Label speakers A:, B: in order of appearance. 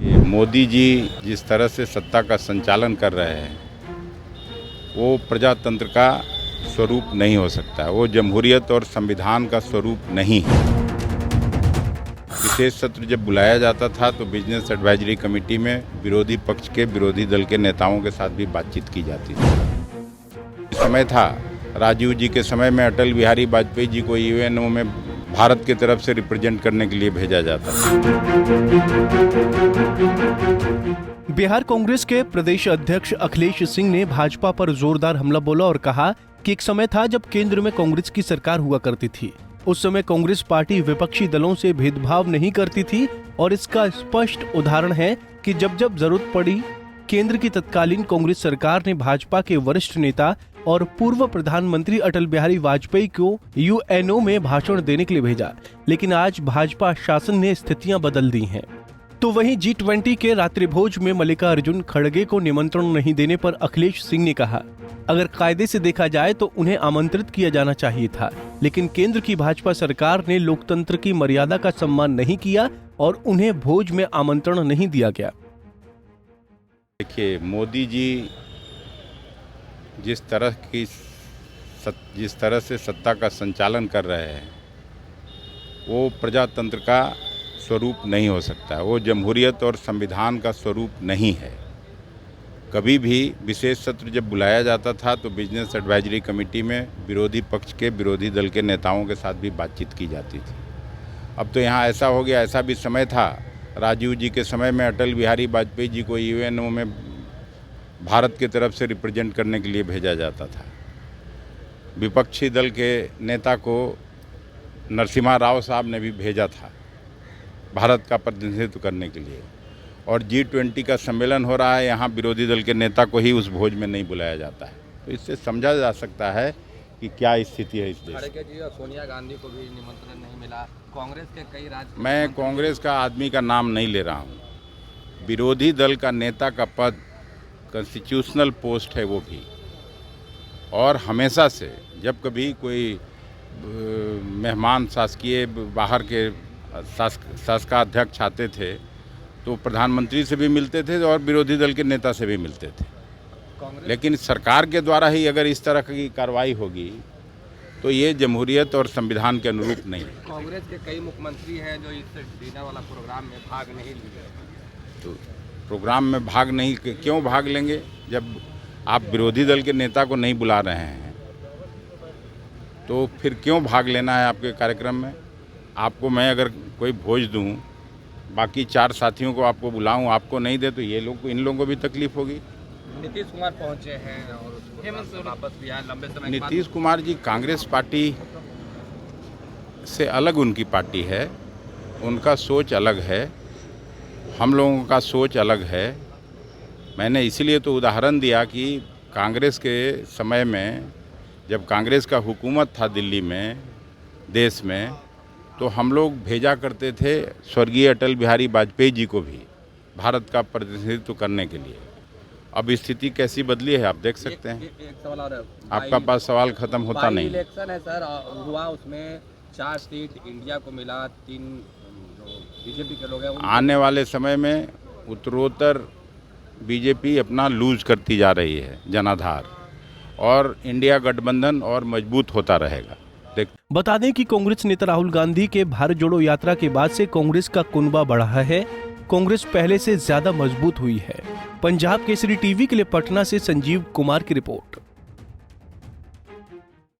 A: मोदी जी जिस तरह से सत्ता का संचालन कर रहे हैं वो प्रजातंत्र का स्वरूप नहीं हो सकता। वो जमहूरियत और संविधान का स्वरूप नहीं है। विशेष सत्र जब बुलाया जाता था तो बिजनेस एडवाइजरी कमेटी में विरोधी पक्ष के विरोधी दल के नेताओं के साथ भी बातचीत की जाती थी। समय था राजीव जी के समय में अटल बिहारी वाजपेयी जी को यूएनओ में भारत की तरफ से रिप्रेजेंट करने के लिए भेजा जाता था।
B: बिहार कांग्रेस के प्रदेश अध्यक्ष अखिलेश सिंह ने भाजपा पर जोरदार हमला बोला और कहा कि एक समय था जब केंद्र में कांग्रेस की सरकार हुआ करती थी। उस समय कांग्रेस पार्टी विपक्षी दलों से भेदभाव नहीं करती थी और इसका स्पष्ट उदाहरण है कि जब जब जरूरत पड़ी केंद्र की तत्कालीन कांग्रेस सरकार ने भाजपा के वरिष्ठ नेता और पूर्व प्रधानमंत्री अटल बिहारी वाजपेयी को यूएनओ में भाषण देने के लिए भेजा। लेकिन आज भाजपा शासन ने स्थितियां बदल दी हैं। तो वहीं G20 के रात्रिभोज में मल्लिकार्जुन खड़गे को निमंत्रण नहीं देने पर अखिलेश सिंह ने कहा, अगर कायदे से देखा जाए तो उन्हें आमंत्रित किया जाना चाहिए था, लेकिन केंद्र की भाजपा सरकार ने लोकतंत्र की मर्यादा का सम्मान नहीं किया और उन्हें भोज में आमंत्रण नहीं दिया गया।
A: देखिए, मोदी जी जिस तरह से सत्ता का संचालन कर रहे हैं वो प्रजातंत्र का स्वरूप नहीं हो सकता। वो जमहूरियत और संविधान का स्वरूप नहीं है। कभी भी विशेष सत्र जब बुलाया जाता था तो बिजनेस एडवाइजरी कमेटी में विरोधी पक्ष के विरोधी दल के नेताओं के साथ भी बातचीत की जाती थी। अब तो यहाँ ऐसा हो गया, ऐसा भी समय था राजीव जी के समय में अटल बिहारी वाजपेयी जी को यूएनओ में भारत की तरफ से रिप्रेजेंट करने के लिए भेजा जाता था। विपक्षी दल के नेता को नरसिम्हा राव साहब ने भी भेजा था भारत का प्रतिनिधित्व करने के लिए। और G20 का सम्मेलन हो रहा है, यहाँ विरोधी दल के नेता को ही उस भोज में नहीं बुलाया जाता है। तो इससे समझा जा सकता है कि क्या स्थिति है इस देश में।
C: खड़गे जी और सोनिया गांधी को भी निमंत्रण नहीं मिला। कांग्रेस के कई राज्य
A: मैं कांग्रेस का आदमी का नाम नहीं ले रहा हूँ। विरोधी दल का नेता का पद कॉन्स्टिट्यूशनल पोस्ट है वो भी, और हमेशा से जब कभी कोई मेहमान शासकीय बाहर के शासकाध्यक्ष आते थे तो प्रधानमंत्री से भी मिलते थे और विरोधी दल के नेता से भी मिलते थे। लेकिन सरकार के द्वारा ही अगर इस तरह की कार्रवाई होगी तो ये जमहूरियत और संविधान के अनुरूप नहीं है।
C: कांग्रेस के कई मुख्यमंत्री हैं जो इस डिनर वाला प्रोग्राम में भाग नहीं लिए।
A: तो प्रोग्राम में भाग नहीं, क्यों भाग लेंगे जब आप विरोधी दल के नेता को नहीं बुला रहे हैं? तो फिर क्यों भाग लेना है आपके कार्यक्रम में? आपको मैं अगर कोई भोज दूं, बाकी 4 साथियों को आपको बुलाऊं, आपको नहीं दे तो इन लोगों को भी तकलीफ होगी।
C: नीतीश कुमार पहुंचे हैं और वापस भी आए लंबे समय।
A: नीतीश कुमार जी कांग्रेस पार्टी से अलग उनकी पार्टी है, उनका सोच अलग है, हम लोगों का सोच अलग है। मैंने इसीलिए तो उदाहरण दिया कि कांग्रेस के समय में जब कांग्रेस का हुकूमत था दिल्ली में, देश में, तो हम लोग भेजा करते थे स्वर्गीय अटल बिहारी वाजपेयी जी को भी भारत का प्रतिनिधित्व करने के लिए। अब स्थिति कैसी बदली है आप देख सकते हैं।
C: एक सवाल और है,
A: आपका पास सवाल खत्म होता नहीं।
C: इलेक्शन है सर, हुआ उसमें 4 सीट इंडिया को मिला, 3 बीजेपी के लोग हैं।
A: आने वाले समय में उत्तरोत्तर बीजेपी अपना लूज करती जा रही है जनाधार, और इंडिया गठबंधन और मजबूत होता रहेगा।
B: बता दें कि कांग्रेस नेता राहुल गांधी के भारत जोड़ो यात्रा के बाद से कांग्रेस का कुनबा बढ़ा है। कांग्रेस पहले से ज्यादा मजबूत हुई है। पंजाब केसरी टीवी के लिए पटना से संजीव कुमार की रिपोर्ट।